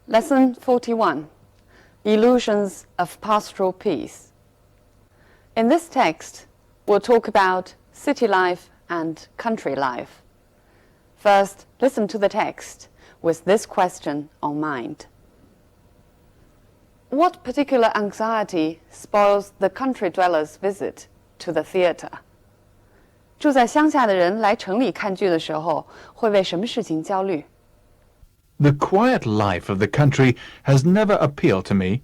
Lesson 41, Illusions of Pastoral Peace. In this text, we'll talk about city life and country life. First, listen to the text with this question on mind. What particular anxiety spoils the country dweller's visit to the theater? 住在乡下的人来城里看剧的时候，会为什么事情焦虑？ The quiet life of the country has never appealed to me.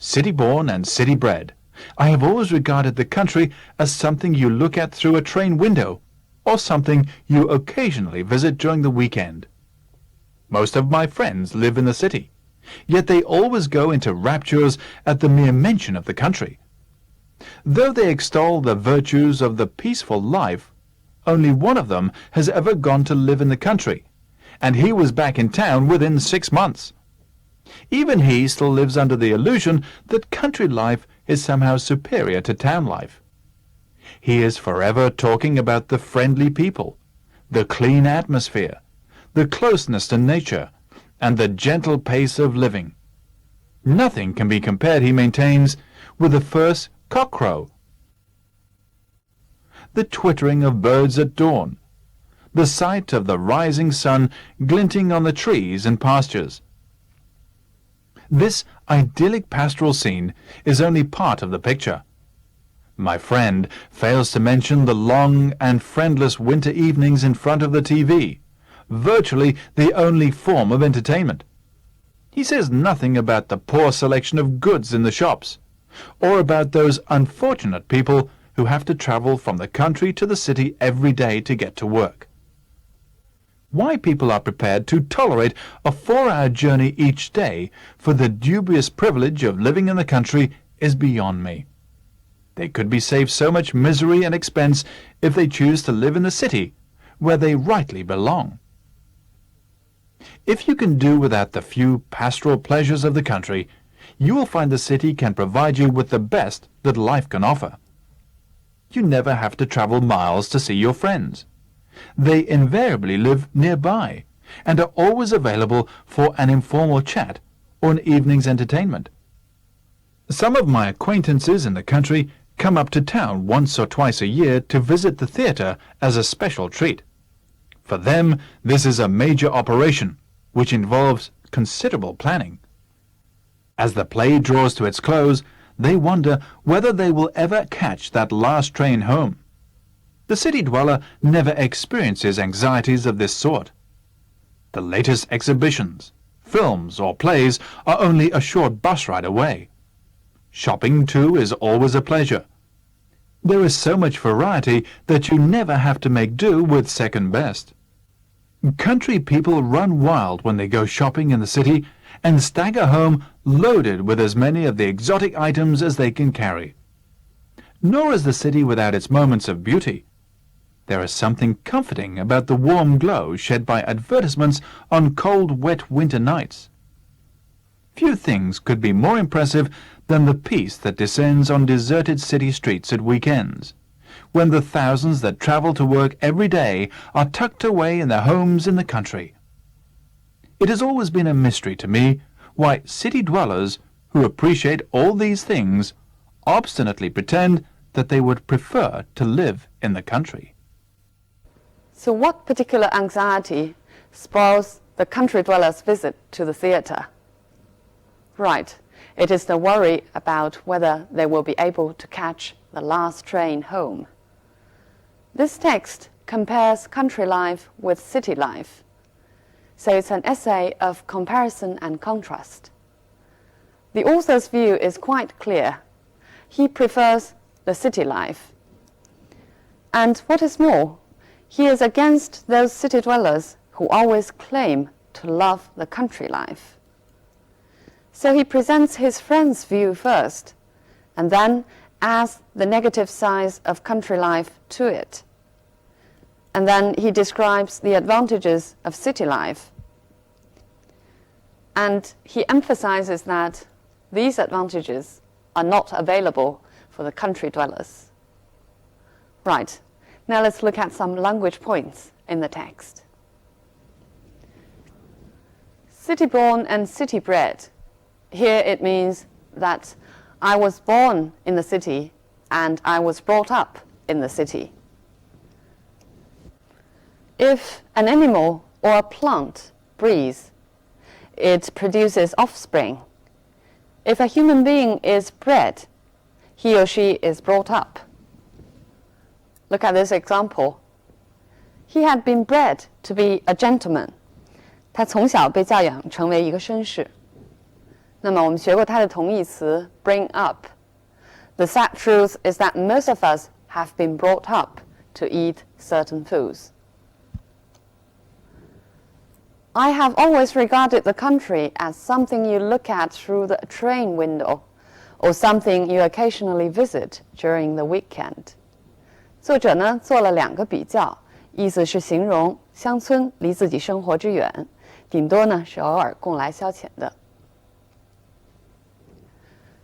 City-born and city-bred, I have always regarded the country as something you look at through a train window, or something you occasionally visit during the weekend. Most of my friends live in the city, yet they always go into raptures at the mere mention of the country. Though they extol the virtues of the peaceful life, only one of them has ever gone to live in the country, and he was back in town within 6 months. Even he still lives under the illusion that country life is somehow superior to town life. He is forever talking about the friendly people, the clean atmosphere, the closeness to nature, and the gentle pace of living. Nothing can be compared, he maintains, with the first cockcrow, the twittering of birds at dawn, the sight of the rising sun glinting on the trees and pastures. This idyllic pastoral scene is only part of the picture. My friend fails to mention the long and friendless winter evenings in front of the TV, virtually the only form of entertainment. He says nothing about the poor selection of goods in the shops, or about those unfortunate people who have to travel from the country to the city every day to get to work. Why people are prepared to tolerate a 4-hour journey each day for the dubious privilege of living in the country is beyond me. They could be saved so much misery and expense if they choose to live in the city, where they rightly belong. If you can do without the few pastoral pleasures of the country, you will find the city can provide you with the best that life can offer. You never have to travel miles to see your friends. They invariably live nearby and are always available for an informal chat or an evening's entertainment. Some of my acquaintances in the country come up to town once or twice a year to visit the theatre as a special treat. For them, this is a major operation, which involves considerable planning. As the play draws to its close, they wonder whether they will ever catch that last train home. The city dweller never experiences anxieties of this sort. The latest exhibitions, films, or plays are only a short bus ride away. Shopping, too, is always a pleasure. There is so much variety that you never have to make do with second best. Country people run wild when they go shopping in the city and stagger home loaded with as many of the exotic items as they can carry. Nor is the city without its moments of beauty. There is something comforting about the warm glow shed by advertisements on cold, wet winter nights. Few things could be more impressive than the peace that descends on deserted city streets at weekends, when the thousands that travel to work every day are tucked away in their homes in the country. It has always been a mystery to me why city dwellers, who appreciate all these things, obstinately pretend that they would prefer to live in the country. So what particular anxiety spoils the country dweller's visit to the theatre? Right, it is the worry about whether they will be able to catch the last train home. This text compares country life with city life, so it's an essay of comparison and contrast. The author's view is quite clear. He prefers the city life. And what is more, he is against those city dwellers who always claim to love the country life. So he presents his friend's view first, and then adds the negative sides of country life to it. And then he describes the advantages of city life. And he emphasizes that these advantages are not available for the country dwellers. Right. Now let's look at some language points in the text. City-born and city-bred. Here it means that I was born in the city and I was brought up in the city. If an animal or a plant breathes, it produces offspring. If a human being is bred, he or she is brought up. Look at this example. He had been bred to be a gentleman. 他从小被教养成为一个绅士。那么我们学过它的同义词 bring up. The sad truth is that most of us have been brought up to eat certain foods. I have always regarded the country as something you look at through the train window or something you occasionally visit during the weekend. 作者呢做了2个比较，意思是形容乡村离自己生活之远，顶多呢是偶尔供来消遣的。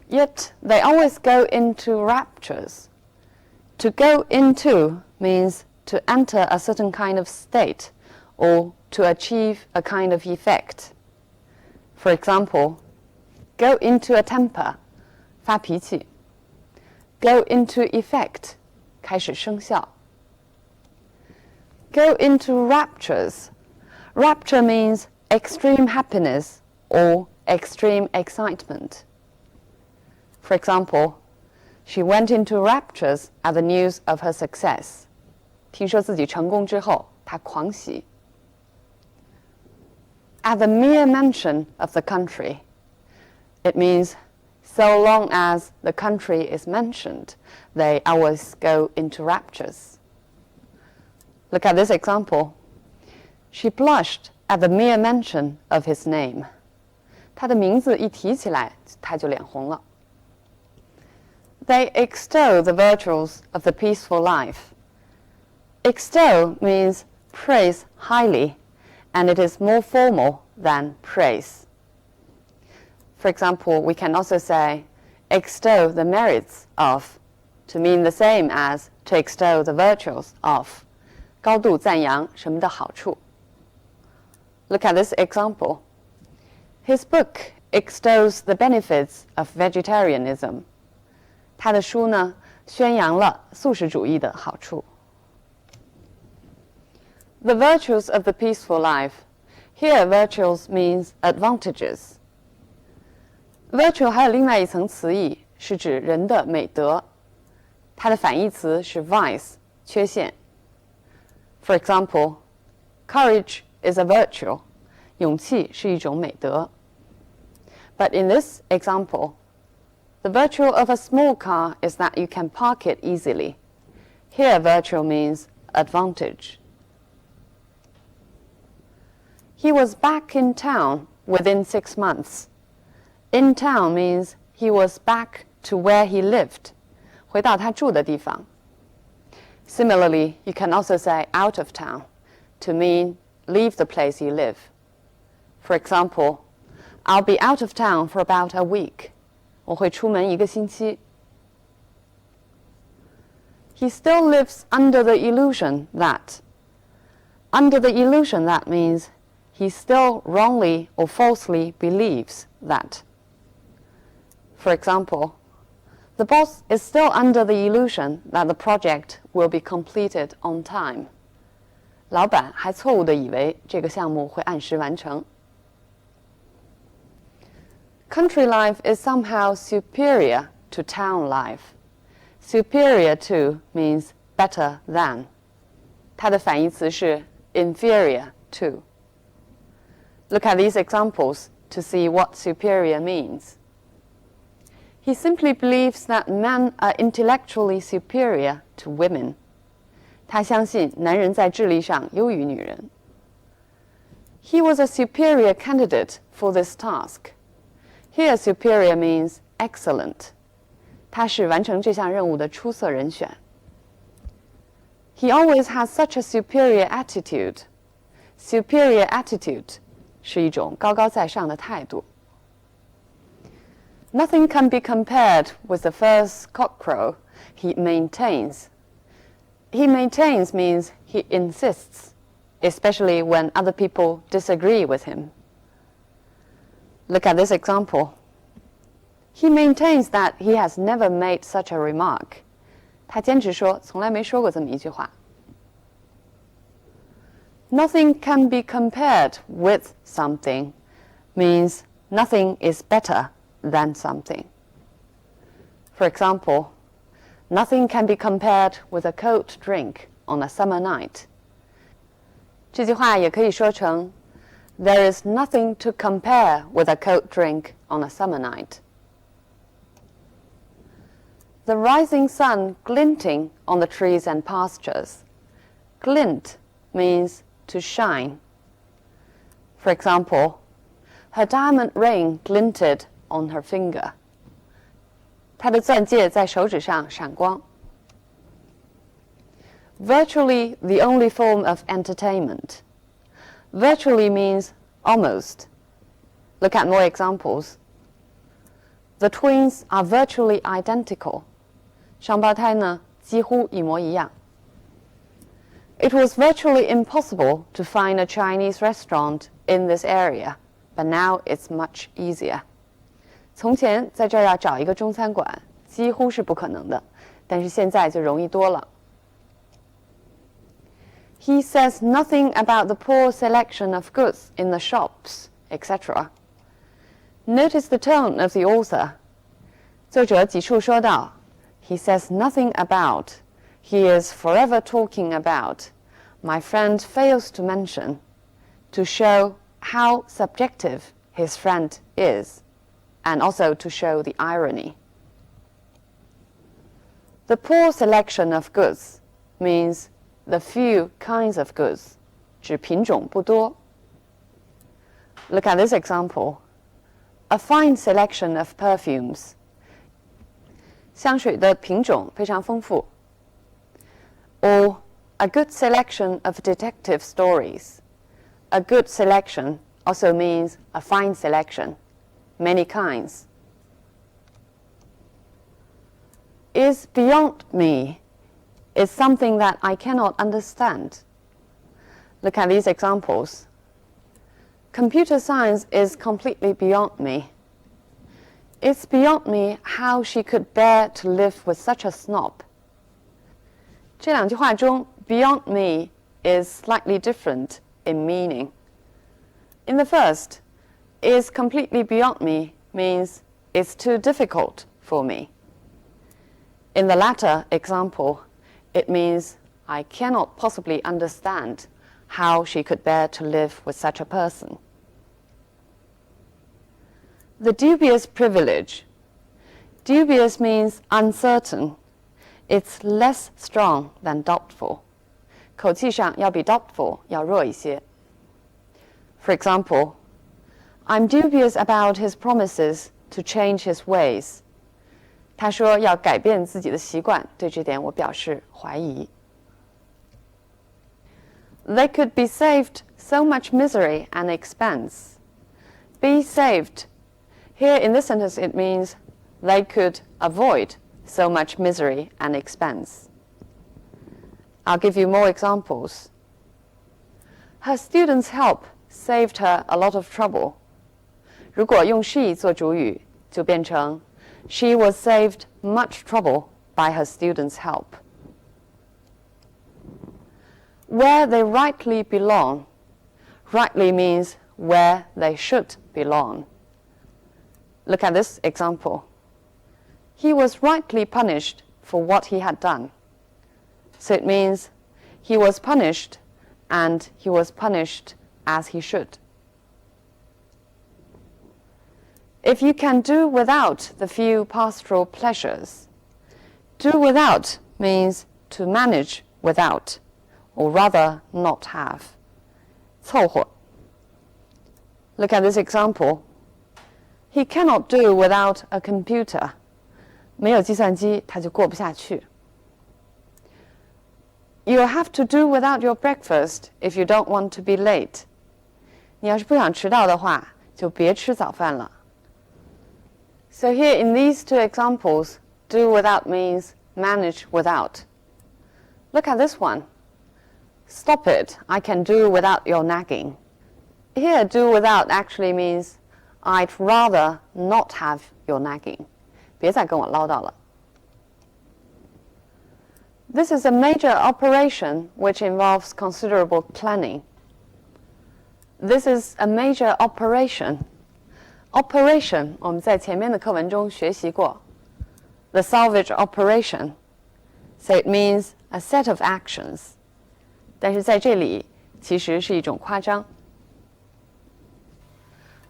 Yet they always go into raptures. To go into means to enter a certain kind of state or to achieve a kind of effect. For example, go into a temper, 发脾气. Go into effect, 开始生效. Go into raptures. Rapture means extreme happiness or extreme excitement. For example, she went into raptures at the news of her success. 听说自己成功之后，她狂喜。At the mere mention of the country, it means so long as the country is mentioned, they always go into raptures. Look at this example. She blushed at the mere mention of his name. 他的名字一提起来，她就脸红了。They extol the virtues of the peaceful life. Extol means praise highly, and it is more formal than praise. For example, we can also say extol the merits of to mean the same as to extol the virtues of. 高度赞扬什么的好处。Look at this example. His book extols the benefits of vegetarianism. 他的书呢，宣扬了素食主义的好处。The virtues of the peaceful life. Here, virtues means advantages. Virtue 还有另外一层词义，是指人的美德。它的反义词是 vice, 缺陷。For example, courage is a virtue. 勇气是一种美德。But in this example, the virtue of a small car is that you can park it easily. Here, virtue means advantage. He was back in town within 6 months. In town means he was back to where he lived. 回到他住的地方。Similarly, you can also say out of town to mean leave the place you live. For example, I'll be out of town for about a week. 我会出门1个星期。He still lives under the illusion that. Under the illusion that means he still wrongly or falsely believes that. For example, the boss is still under the illusion that the project will be completed on time. 老板还错误地以为这个项目会按时完成。Country life is somehow superior to town life. Superior to means better than. 它的反义词是 inferior to. Look at these examples to see what superior means. He simply believes that men are intellectually superior to women. 他相信男人在智力上优于女人。He was a superior candidate for this task. Here, superior means excellent. 他是完成这项任务的出色人选。He always has such a superior attitude. Superior attitude 是一种高高在上的态度。Nothing can be compared with the first cockcrow, he maintains. He maintains means he insists, especially when other people disagree with him. Look at this example. He maintains that he has never made such a remark. 他坚持说从来没说过这么一句话。Nothing can be compared with something means nothing is better than something. For example, nothing can be compared with a cold drink on a summer night. 这句话也可以说成 There is nothing to compare with a cold drink on a summer night. The rising sun glinting on the trees and pastures. Glint means to shine. For example, her diamond ring glinted on her finger. 她的钻戒在手指上闪光。Virtually the only form of entertainment. Virtually means almost. Look at more examples. The twins are virtually identical. 双胞胎呢，几乎一模一样。It was virtually impossible to find a Chinese restaurant in this area, but now it's much easier. 从前在这儿要找一个中餐馆，几乎是不可能的，但是现在就容易多了。He says nothing about the poor selection of goods in the shops, etc. Notice the tone of the author. 作者几处说到 He says nothing about. He is forever talking about. My friend fails to mention. To show how subjective his friend is, and also to show the irony. The poor selection of goods means the few kinds of goods, 指品种不多。Look at this example. A fine selection of perfumes. 香水的品种非常丰富。Or a good selection of detective stories. A good selection also means a fine selection, many kinds. Is beyond me is something that I cannot understand. Look at these examples. Computer science is completely beyond me. It's beyond me how she could bear to live with such a snob. 这两句话中 beyond me is slightly different in meaning. In the first, is completely beyond me means it's too difficult for me. In the latter example, it means I cannot possibly understand how she could bear to live with such a person. The dubious privilege. Dubious means uncertain. It's less strong than doubtful. 口气上要比 doubtful 要弱一些。For example, I'm dubious about his promises to change his ways. 他说要改变自己的习惯，对这点我表示怀疑。They could be saved so much misery and expense. Be saved. Here in this sentence it means they could avoid so much misery and expense. I'll give you more examples. Her students' help saved her a lot of trouble. 如果用 she 做主语，就变成 She was saved much trouble by her students' help. Where they rightly belong. Rightly means where they should belong. Look at this example. He was rightly punished for what he had done. So it means he was punished and he was punished as he should. If you can do without the few pastoral pleasures. Do without means to manage without, or rather not have. 凑合. Look at this example. He cannot do without a computer. 没有计算机，他就过不下去。You'll have to do without your breakfast if you don't want to be late. 你要是不想迟到的话，就别吃早饭了。So here in these two examples, do without means manage without. Look at this one. Stop it, I can do without your nagging. Here, do without actually means I'd rather not have your nagging. 别再跟我唠叨了。This is a major operation which involves considerable planning. This is a major operation. Operation 我们在前面的课文中学习过。The salvage operation. So it means a set of actions. 但是在这里其实是一种夸张。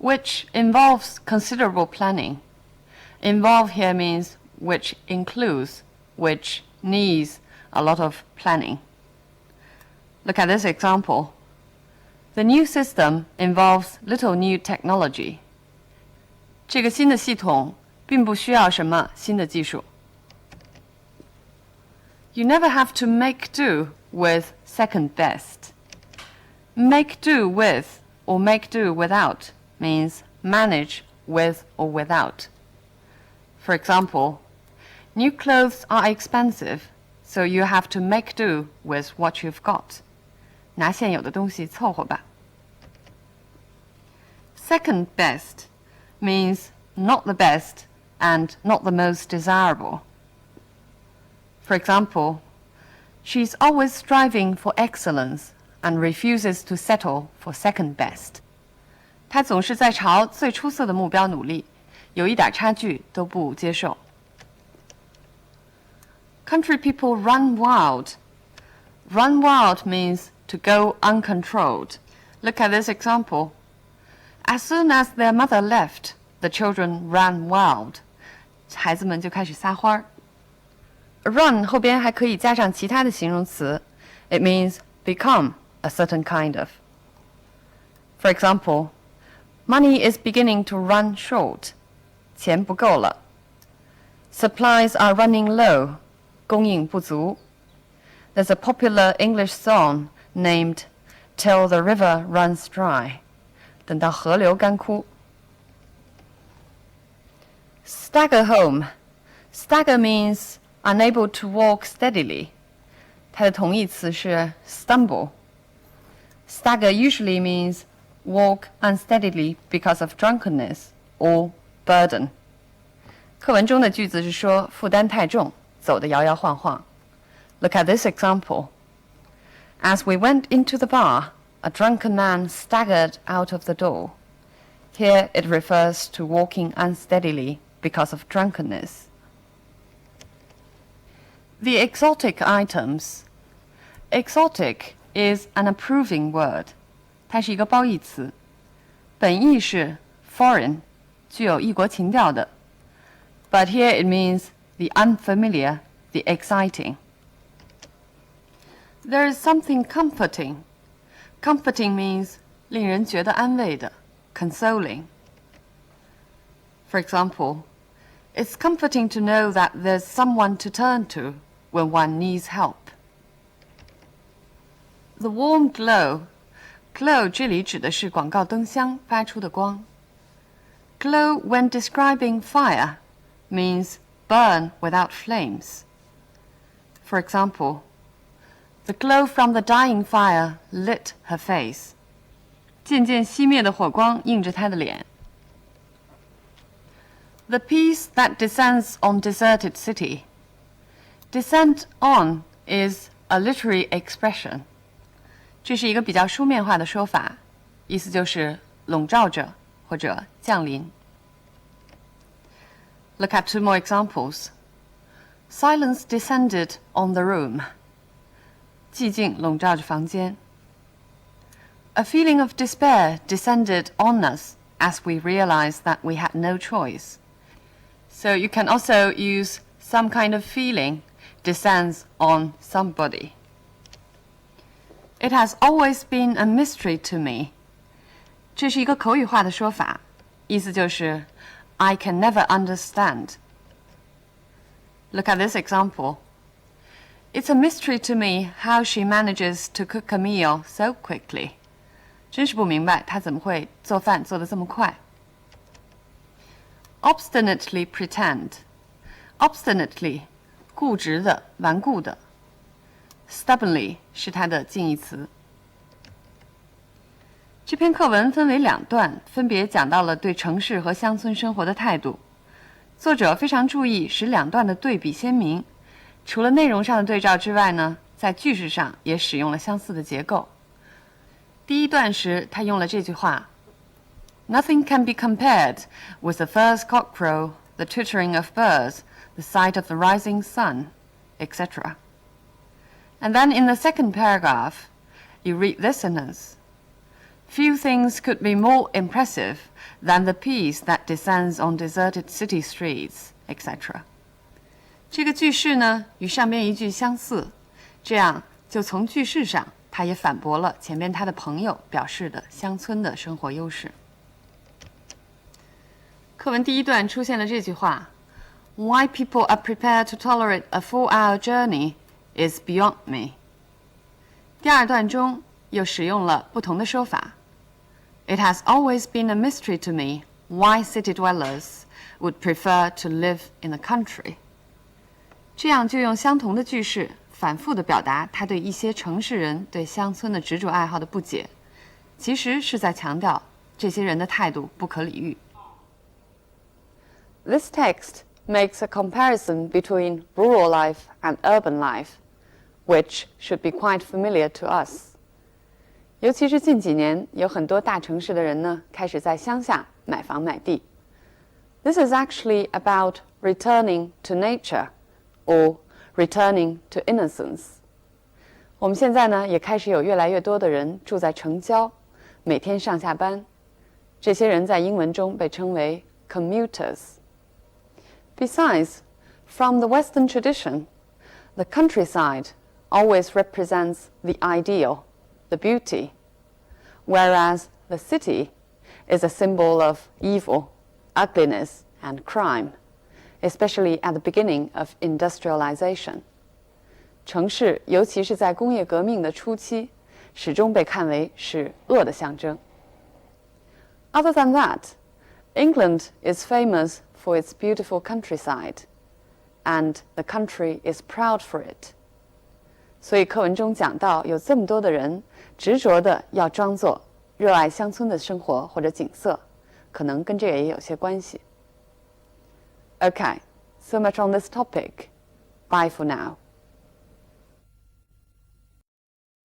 Which involves considerable planning. Involve here means which includes, which needs a lot of planning. Look at this example. The new system involves little new technology. 这个新的系统并不需要什么新的技术。You never have to make do with second best. Make do with or make do without means manage with or without. For example, new clothes are expensive, so you have to make do with what you've got. 拿现有的东西凑合吧。Second best means not the best and not the most desirable. For example, she's always striving for excellence and refuses to settle for second best. 她总是在朝最出色的目标努力，有一点差距都不接受。Country people run wild. Run wild means to go uncontrolled. Look at this example. As soon as their mother left, the children ran wild. 孩子们就开始撒欢儿。Run 后边还可以加上其他的形容词。It means become a certain kind of. For example, money is beginning to run short. 钱不够了。Supplies are running low. 供应不足。There's a popular English song named Till the River Runs Dry. 等到河流干枯。Stagger home. Stagger means unable to walk steadily. 它的同义词是 stumble. Stagger usually means walk unsteadily because of drunkenness or burden. 课文中的句子是说负担太重，走得摇摇晃晃。Look at this example. As we went into the bar, a drunken man staggered out of the door. Here it refers to walking unsteadily because of drunkenness. The exotic items. Exotic is an approving word. 它是一个褒义词，本意是 foreign， 具有异国情调的。But here it means the unfamiliar, the exciting. There is something comforting. Comforting means 令人觉得安慰的 consoling. For example, it's comforting to know that there's someone to turn to when one needs help. The warm glow. Glow 这里指的是广告灯箱发出的光。Glow when describing fire means burn without flames. For example, the glow from the dying fire lit her face. 渐渐熄灭的火光映着她的脸。The peace that descends on deserted city. Descent on is a literary expression. 这是一个比较书面化的说法，意思就是笼罩着或者降临。Look at two more examples. Silence descended on the room. 寂静笼罩着房间。A feeling of despair descended on us as we realized that we had no choice. So you can also use some kind of feeling descends on somebody. It has always been a mystery to me. 这是一个口语化的说法，意思就是 I can never understand. Look at this example. It's a mystery to me how she manages to cook a meal so quickly. 真是不明白她怎么会做饭做得这么快。Obstinately pretend. Obstinately, 固执的、顽固的。Stubbornly 是它的近义词。这篇课文分为2段，分别讲到了对城市和乡村生活的态度。作者非常注意使2段的对比鲜明，除了内容上的对照之外呢，在句式上也使用了相似的结构。第1段时，他用了这句话 ：Nothing can be compared with the first cockcrow, the twittering of birds, the sight of the rising sun, etc. And then in the second paragraph, you read this sentence.Few things could be more impressive than the peace that descends on deserted city streets, etc. 这个句式呢，与上边一句相似，这样就从句式上，他也反驳了前面他的朋友表示的乡村的生活优势。课文第1段出现了这句话 ：Why people are prepared to tolerate a 4-hour journey is beyond me。第2段中又使用了不同的说法。It has always been a mystery to me why city dwellers would prefer to live in the country. 这样就用相同的句式反复地表达他对一些城市人对乡村的执着爱好的不解，其实是在强调这些人的态度不可理喻。This text makes a comparison between rural life and urban life, which should be quite familiar to us.尤其是近几年，有很多大城市的人呢，开始在乡下买房买地。This is actually about returning to nature, or returning to innocence. 我们现在呢，也开始有越来越多的人住在城郊，每天上下班。这些人在英文中被称为 commuters. Besides, from the Western tradition, the countryside always represents the ideal.The beauty, whereas the city is a symbol of evil, ugliness, and crime, especially at the beginning of industrialization. 城市，尤其是在工业革命的初期，始终被看为是恶的象征。Other than that, England is famous for its beautiful countryside, and the country is proud for it. 所以课文中讲到，有这么多的人执着的要装作热爱乡村的生活或者景色，可能跟这个也有些关系。Okay, so much on this topic. Bye for now.